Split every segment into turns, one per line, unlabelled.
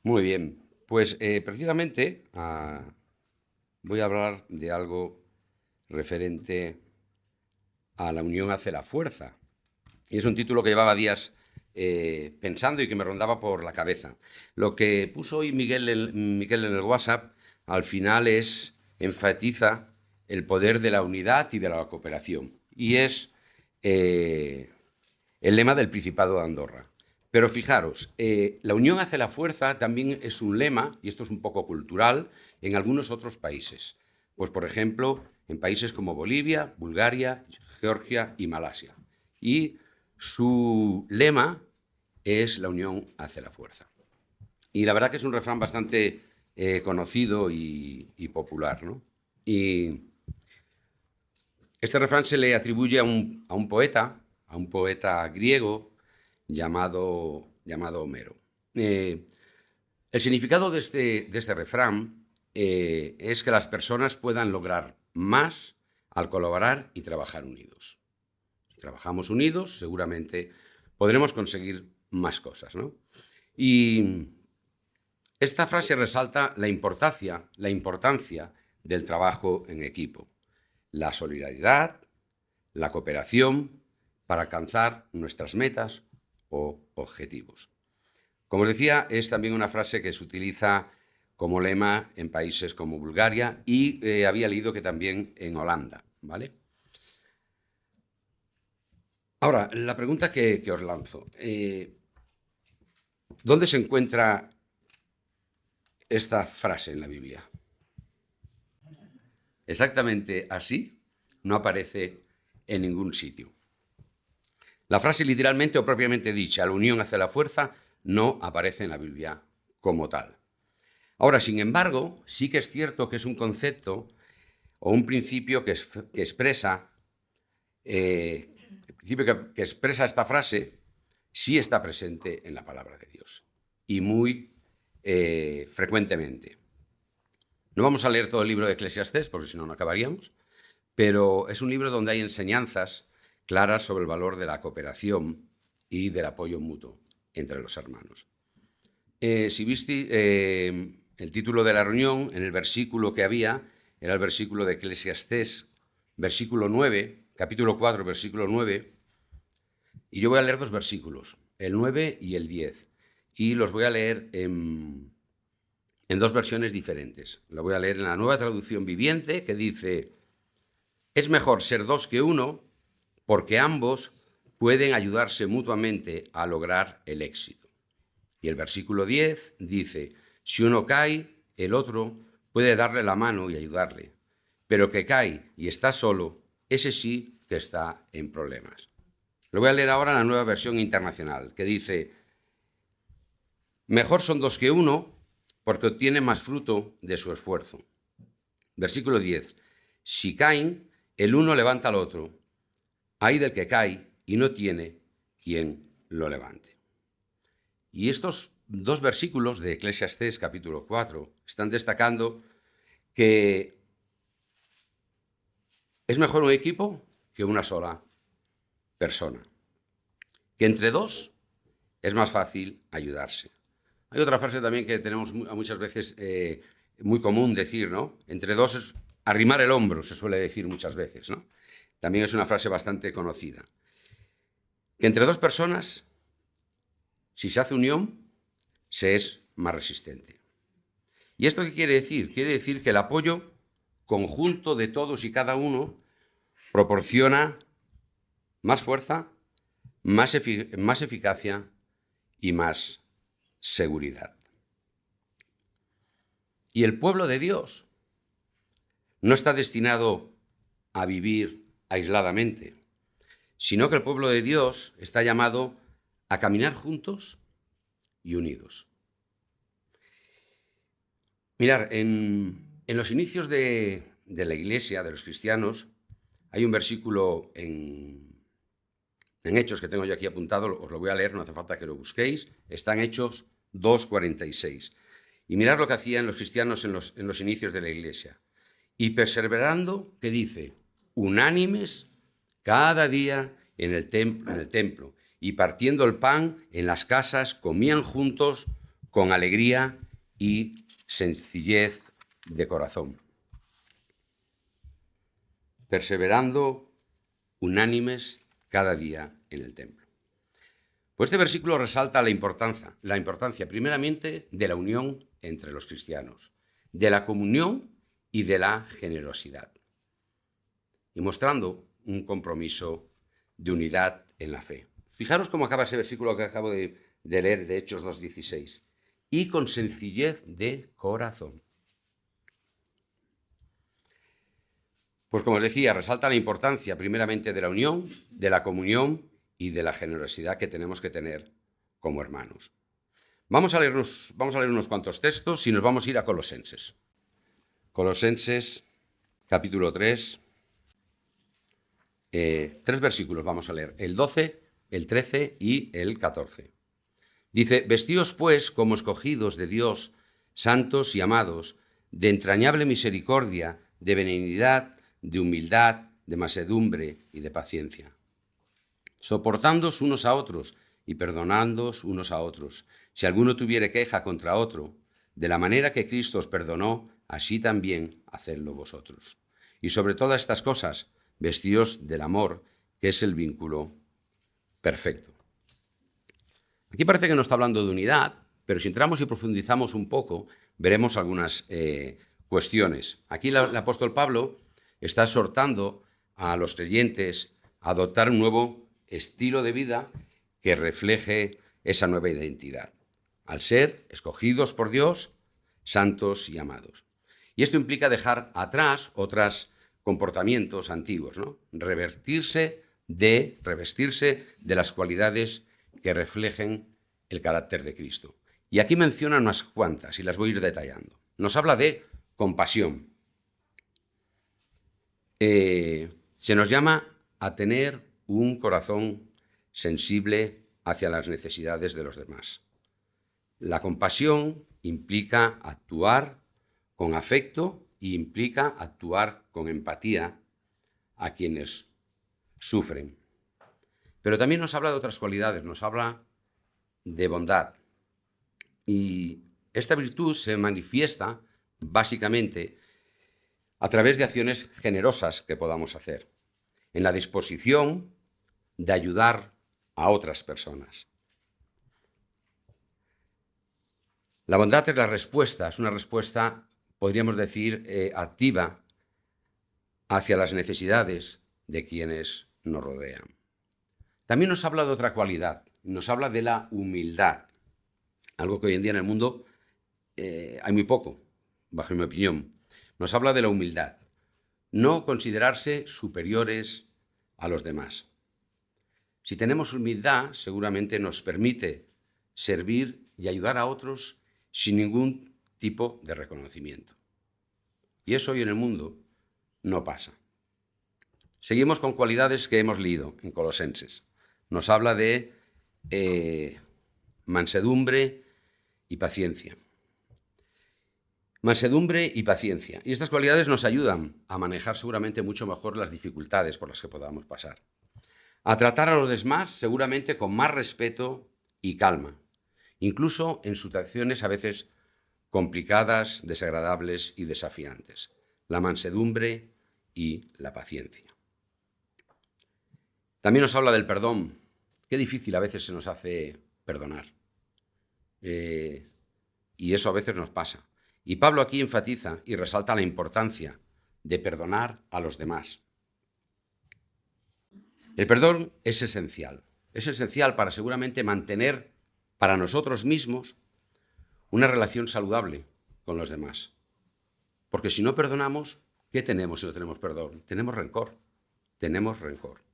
Muy bien. Pues precisamente voy a hablar de algo referente a la unión hace la fuerza. Y es un título que llevaba días pensando y que me rondaba por la cabeza. Lo que puso hoy Miguel en el WhatsApp al final enfatiza el poder de la unidad y de la cooperación. Y es eh, el lema del Principado de Andorra. Pero fijaros, la unión hace la fuerza también es un lema, y esto es un poco cultural, en algunos otros países. Pues, por ejemplo, en países como Bolivia, Bulgaria, Georgia y Malasia. Y su lema es la unión hace la fuerza. Y la verdad que es un refrán bastante conocido y popular, ¿no? Y este refrán se le atribuye a un poeta griego llamado Homero. Eh, el significado de este refrán es que las personas puedan lograr más al colaborar y trabajar unidos. Si trabajamos unidos, seguramente podremos conseguir más cosas, ¿no? Y esta frase resalta la importancia del trabajo en equipo, la solidaridad, la cooperación para alcanzar nuestras metas o objetivos. Como os decía, es también una frase que se utiliza como lema en países como Bulgaria y había leído que también en Holanda, ¿vale? Ahora, la pregunta que os lanzo, ¿dónde se encuentra esta frase en la Biblia? Exactamente así no aparece en ningún sitio. La frase literalmente o propiamente dicha, la unión hace la fuerza, no aparece en la Biblia como tal. Ahora, sin embargo, sí que es cierto que es un concepto o un principio que expresa, el principio que expresa esta frase, sí está presente en la palabra de Dios y muy frecuentemente. No vamos a leer todo el libro de Eclesiastés porque si no, no acabaríamos, pero es un libro donde hay enseñanzas claras sobre el valor de la cooperación y del apoyo mutuo entre los hermanos. Si viste el título de la reunión, en el versículo que había, era el versículo de Eclesiastés, versículo 9, capítulo 4, versículo 9, y yo voy a leer dos versículos, el 9 y el 10, y los voy a leer en dos versiones diferentes. Lo voy a leer en la Nueva Traducción Viviente, que dice: es mejor ser dos que uno, porque ambos pueden ayudarse mutuamente a lograr el éxito. Y el versículo 10 dice: si uno cae, el otro puede darle la mano y ayudarle, pero que cae y está solo, ese sí que está en problemas. Lo voy a leer ahora en la Nueva Versión Internacional, que dice: mejor son dos que uno, porque obtiene más fruto de su esfuerzo. Versículo 10. Si caen, el uno levanta al otro. Ay del que cae y no tiene quien lo levante. Y estos dos versículos de Eclesiastés capítulo 4 están destacando que es mejor un equipo que una sola persona. Que entre dos es más fácil ayudarse. Hay otra frase también que tenemos muchas veces muy común decir, ¿no? Entre dos es arrimar el hombro, se suele decir muchas veces, ¿no? También es una frase bastante conocida. Que entre dos personas, si se hace unión, se es más resistente. ¿Y esto qué quiere decir? Quiere decir que el apoyo conjunto de todos y cada uno proporciona más fuerza, más eficacia y más seguridad. Y el pueblo de Dios no está destinado a vivir aisladamente, sino que el pueblo de Dios está llamado a caminar juntos y unidos. Mirar, en los inicios de la Iglesia, de los cristianos, hay un versículo en Hechos que tengo yo aquí apuntado, os lo voy a leer, no hace falta que lo busquéis, está en Hechos 2:46. Y mirad lo que hacían los cristianos en los inicios de la Iglesia. Y perseverando, ¿qué dice? Unánimes cada día en el templo, y partiendo el pan en las casas, comían juntos con alegría y sencillez de corazón, perseverando unánimes cada día en el templo. Pues este versículo resalta la importancia primeramente de la unión entre los cristianos, de la comunión y de la generosidad, y mostrando un compromiso de unidad en la fe. Fijaros cómo acaba ese versículo que acabo de leer de Hechos 2:16. Y con sencillez de corazón. Pues como os decía, resalta la importancia primeramente de la unión, de la comunión y de la generosidad que tenemos que tener como hermanos. Vamos a leer unos cuantos textos y nos vamos a ir a Colosenses. Colosenses, capítulo 3. 3 versículos vamos a leer, el 12, el 13 y el 14. Dice: vestíos pues como escogidos de Dios, santos y amados, de entrañable misericordia, de benignidad, de humildad, de mansedumbre y de paciencia, soportándoos unos a otros y perdonándoos unos a otros, si alguno tuviere queja contra otro, de la manera que Cristo os perdonó, así también hacedlo vosotros. Y sobre todas estas cosas, vestíos del amor, que es el vínculo perfecto. Aquí parece que no está hablando de unidad, pero si entramos y profundizamos un poco, veremos algunas cuestiones. Aquí el apóstol Pablo está exhortando a los creyentes a adoptar un nuevo estilo de vida que refleje esa nueva identidad, al ser escogidos por Dios, santos y amados. Y esto implica dejar atrás otros comportamientos antiguos, ¿no? Revestirse de las cualidades que reflejen el carácter de Cristo. Y aquí menciona unas cuantas y las voy a ir detallando. Nos habla de compasión. Se nos llama a tener un corazón sensible hacia las necesidades de los demás. La compasión implica actuar con afecto y implica actuar con empatía a quienes sufren. Pero también nos habla de otras cualidades, nos habla de bondad. Y esta virtud se manifiesta básicamente a través de acciones generosas que podamos hacer, en la disposición de ayudar a otras personas. La bondad es una respuesta, podríamos decir, activa hacia las necesidades de quienes nos rodean. También nos habla de otra cualidad, nos habla de la humildad, algo que hoy en día en el mundo hay muy poco, bajo mi opinión. Nos habla de la humildad, no considerarse superiores a los demás. Si tenemos humildad, seguramente nos permite servir y ayudar a otros sin ningún tipo de reconocimiento. Y eso hoy en el mundo no pasa. Seguimos con cualidades que hemos leído en Colosenses. Nos habla de mansedumbre y paciencia. Mansedumbre y paciencia. Y estas cualidades nos ayudan a manejar seguramente mucho mejor las dificultades por las que podamos pasar. A tratar a los demás seguramente con más respeto y calma, incluso en situaciones a veces complicadas, desagradables y desafiantes. La mansedumbre y la paciencia. También nos habla del perdón. Qué difícil a veces se nos hace perdonar. Y eso a veces nos pasa. Y Pablo aquí enfatiza y resalta la importancia de perdonar a los demás. El perdón es esencial para seguramente mantener para nosotros mismos una relación saludable con los demás. Porque si no perdonamos, ¿qué tenemos si no tenemos perdón? Tenemos rencor.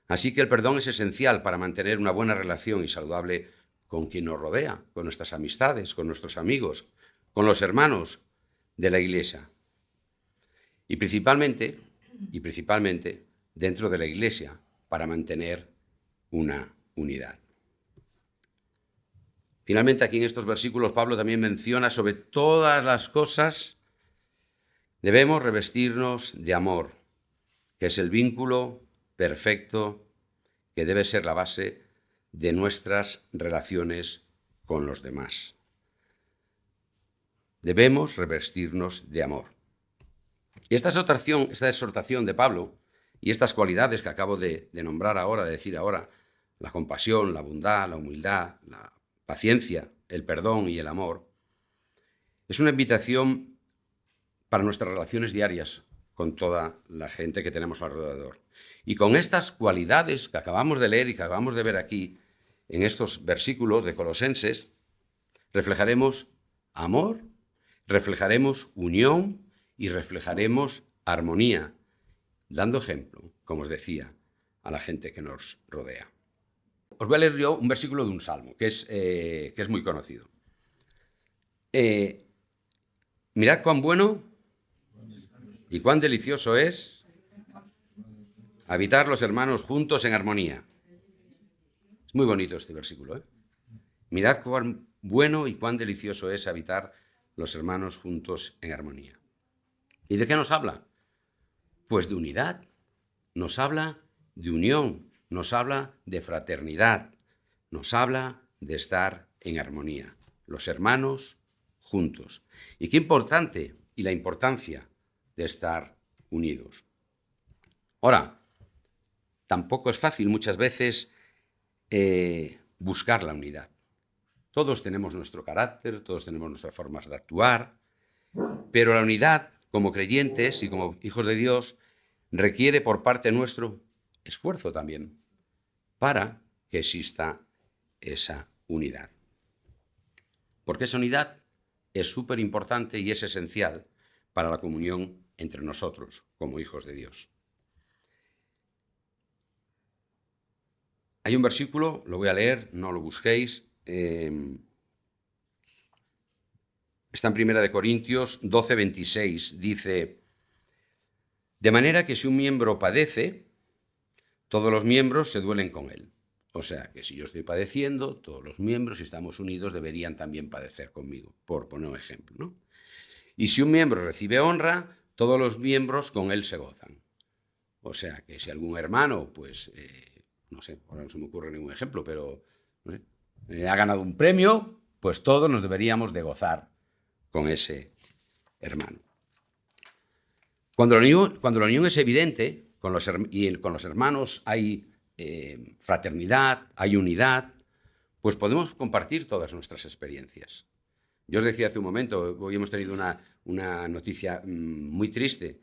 Así que el perdón es esencial para mantener una buena relación y saludable con quien nos rodea, con nuestras amistades, con nuestros amigos, con los hermanos de la Iglesia. Y principalmente dentro de la Iglesia, para mantener una unidad. Finalmente, aquí en estos versículos, Pablo también menciona sobre todas las cosas, debemos revestirnos de amor, que es el vínculo perfecto que debe ser la base de nuestras relaciones con los demás. Debemos revestirnos de amor. Y esta exhortación de Pablo y estas cualidades que acabo de nombrar ahora, de decir ahora, la compasión, la bondad, la humildad, la paciencia, el perdón y el amor, es una invitación para nuestras relaciones diarias con toda la gente que tenemos alrededor. Y con estas cualidades que acabamos de leer y que acabamos de ver aquí, en estos versículos de Colosenses, reflejaremos amor, reflejaremos unión y reflejaremos armonía, dando ejemplo, como os decía, a la gente que nos rodea. Os voy a leer yo un versículo de un salmo, que es muy conocido. Mirad cuán bueno y cuán delicioso es habitar los hermanos juntos en armonía. Es muy bonito este versículo, ¿eh? Mirad cuán bueno y cuán delicioso es habitar los hermanos juntos en armonía. ¿Y de qué nos habla? Pues de unidad, nos habla de unión, nos habla de fraternidad, nos habla de estar en armonía, los hermanos juntos. Y qué importante, y la importancia de estar unidos. Ahora, tampoco es fácil muchas veces buscar la unidad. Todos tenemos nuestro carácter, todos tenemos nuestras formas de actuar, pero la unidad, como creyentes y como hijos de Dios, requiere por parte nuestro esfuerzo también para que exista esa unidad. Porque esa unidad es súper importante y es esencial para la comunión entre nosotros como hijos de Dios. Hay un versículo, lo voy a leer, no lo busquéis, está en 1 Corintios 12:26, dice: de manera que si un miembro padece, todos los miembros se duelen con él. O sea, que si yo estoy padeciendo, todos los miembros, si estamos unidos, deberían también padecer conmigo, por poner un ejemplo, ¿no? Y si un miembro recibe honra, todos los miembros con él se gozan. O sea, que si algún hermano, pues, no sé, ahora no se me ocurre ningún ejemplo, pero, no sé, ha ganado un premio, pues todos nos deberíamos de gozar con ese hermano. Cuando la unión es evidente, con los hermanos hay fraternidad, hay unidad, pues podemos compartir todas nuestras experiencias. Yo os decía hace un momento, hoy hemos tenido una noticia muy triste.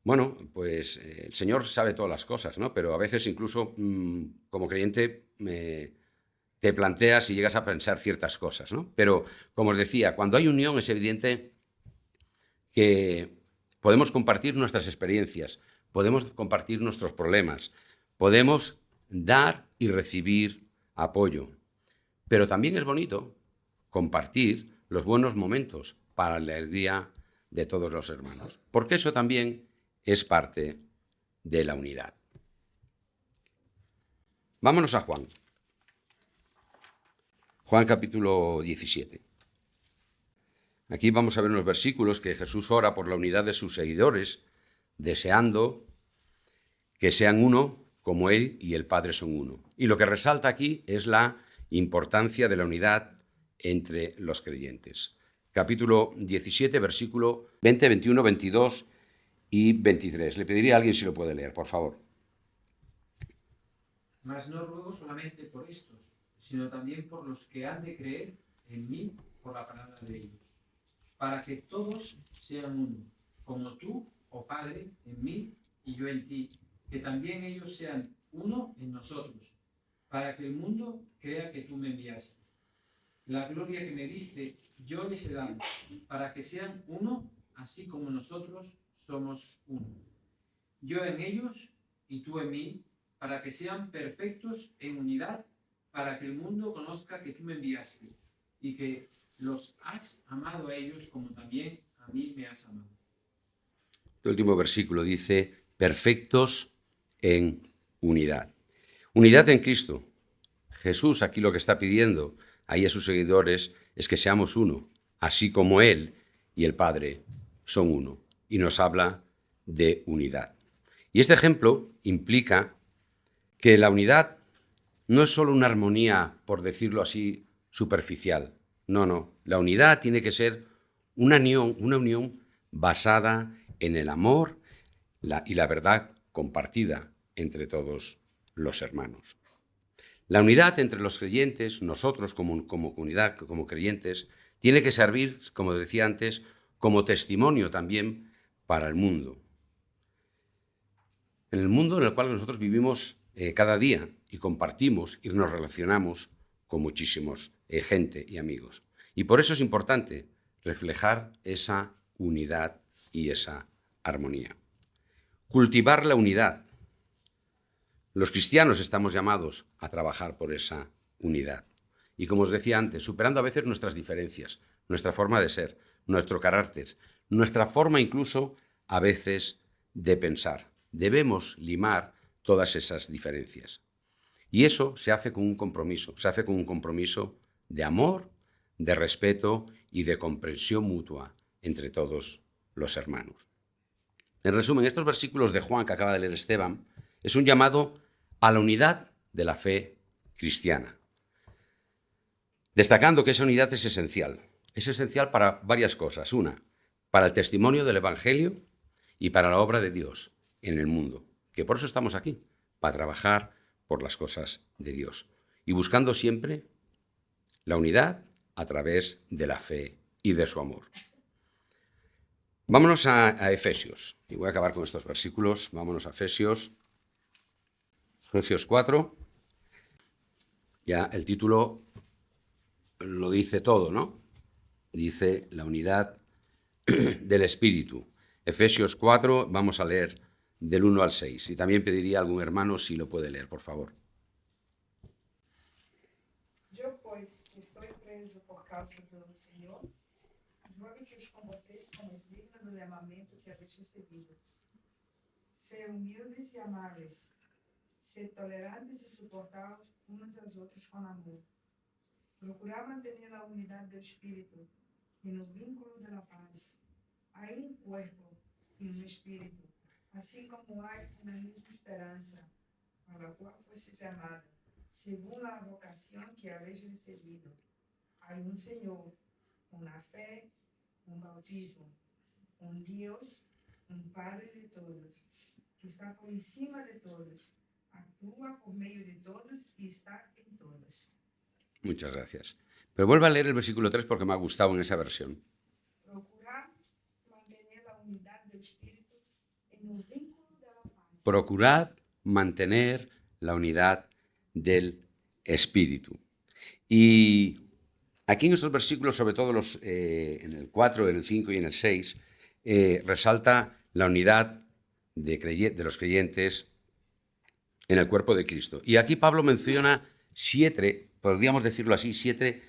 Bueno, pues el Señor sabe todas las cosas, ¿no? Pero a veces incluso como creyente te planteas y llegas a pensar ciertas cosas, ¿no? Pero, como os decía, cuando hay unión es evidente que podemos compartir nuestras experiencias, podemos compartir nuestros problemas, podemos dar y recibir apoyo. Pero también es bonito compartir los buenos momentos para la alegría de todos los hermanos, porque eso también es parte de la unidad. Vámonos a Juan. Juan capítulo 17. Aquí vamos a ver unos versículos que Jesús ora por la unidad de sus seguidores, deseando que sean uno como Él y el Padre son uno. Y lo que resalta aquí es la importancia de la unidad entre los creyentes. Capítulo 17, versículo 20, 21, 22 y 23. Le pediría a alguien si lo puede leer, por favor.
Mas no ruego solamente por estos, sino también por los que han de creer en mí por la palabra de ellos, para que todos sean uno, como tú, oh Padre, en mí y yo en ti, que también ellos sean uno en nosotros, para que el mundo crea que tú me enviaste. La gloria que me diste, yo les he dado, para que sean uno, así como nosotros somos uno. Yo en ellos y tú en mí, para que sean perfectos en unidad, para que el mundo conozca que tú me enviaste y que los has amado a ellos como también a mí me has amado.
El último versículo dice: perfectos en unidad. Unidad en Cristo. Jesús aquí lo que está pidiendo ahí a sus seguidores es que seamos uno, así como Él y el Padre son uno. Y nos habla de unidad. Y este ejemplo implica que la unidad no es solo una armonía, por decirlo así, superficial. No. La unidad tiene que ser una unión basada en el amor y la verdad compartida entre todos los hermanos. La unidad entre los creyentes, nosotros como comunidad, como creyentes, tiene que servir, como decía antes, como testimonio también para el mundo. En el mundo en el cual nosotros vivimos cada día y compartimos y nos relacionamos con muchísimos gente y amigos. Y por eso es importante reflejar esa unidad y esa armonía. Cultivar la unidad. Los cristianos estamos llamados a trabajar por esa unidad. Y como os decía antes, superando a veces nuestras diferencias, nuestra forma de ser, nuestro carácter, nuestra forma incluso a veces de pensar. Debemos limar todas esas diferencias. Y eso se hace con un compromiso, de amor, de respeto y de comprensión mutua entre todos los hermanos. En resumen, estos versículos de Juan que acaba de leer Esteban es un llamado a la unidad de la fe cristiana, destacando que esa unidad es esencial. Es esencial para varias cosas. Una, para el testimonio del Evangelio y para la obra de Dios en el mundo, que por eso estamos aquí, para trabajar por las cosas de Dios y buscando siempre la unidad a través de la fe y de su amor. Vámonos a Efesios, y voy a acabar con estos versículos. Vámonos a Efesios 4. Ya el título lo dice todo, ¿no? Dice la unidad del Espíritu. Efesios 4, vamos a leer del 1 al 6. Y también pediría a algún hermano si lo puede leer, por favor.
Yo, pues, que estoy preso por causa do Senhor, ruego que os comportéis como es digno do llamamiento que habéis recibido. Sed humildes y amables, sed tolerantes y soportaos unos a los otros con amor. Procurad mantener la unidad del Espíritu en el vínculo de la paz. Hay un cuerpo y un espíritu, así como hay una misma esperanza, a la cual fuiste llamada, según la vocación que habéis recibido. Hay un Señor, una fe, un bautismo, un Dios, un Padre de todos, que está por encima de todos, actúa por medio de todos y está en todos.
Muchas gracias. Pero vuelvo a leer el versículo 3 porque me ha gustado en esa versión.
Procurar mantener la unidad del Espíritu en el vínculo de la paz.
Procurad mantener la unidad del Espíritu. Y aquí en estos versículos, sobre todo en el 4, en el 5 y en el 6, resalta la unidad de los creyentes en el cuerpo de Cristo. Y aquí Pablo menciona 7, podríamos decirlo así, 7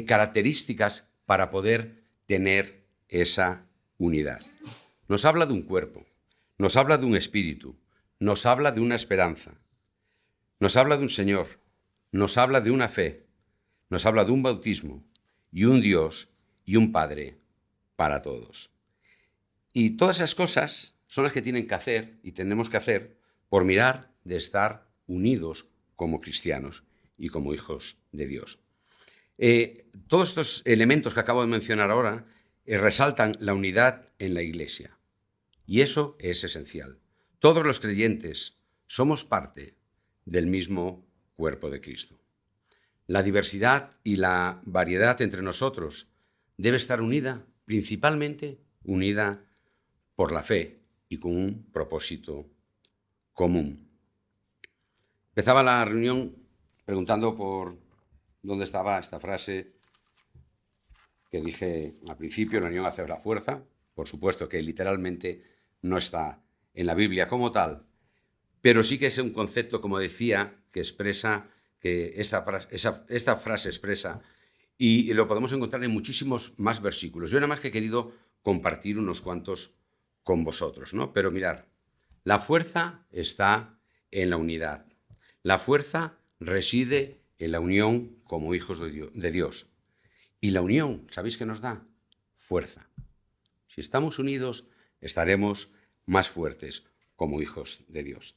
características para poder tener esa unidad. Nos habla de un cuerpo, nos habla de un espíritu, nos habla de una esperanza, nos habla de un Señor, nos habla de una fe, nos habla de un bautismo y un Dios y un Padre para todos. Y todas esas cosas son las que tienen que hacer y tenemos que hacer por mirar de estar unidos como cristianos y como hijos de Dios. Todos estos elementos que acabo de mencionar ahora resaltan la unidad en la Iglesia. Y eso es esencial. Todos los creyentes somos parte del mismo cuerpo de Cristo. La diversidad y la variedad entre nosotros debe estar unida, principalmente unida por la fe y con un propósito común. Empezaba la reunión preguntando por dónde estaba esta frase que dije al principio: la unión hace la fuerza. Por supuesto que literalmente no está en la Biblia como tal, pero sí que es un concepto, como decía, que expresa, que esta frase expresa, y lo podemos encontrar en muchísimos más versículos. Yo nada más que he querido compartir unos cuantos con vosotros, ¿no? Pero mirad, la fuerza está en la unidad. La fuerza reside en la unión como hijos de Dios. Y la unión, ¿sabéis qué nos da? Fuerza. Si estamos unidos, estaremos más fuertes como hijos de Dios.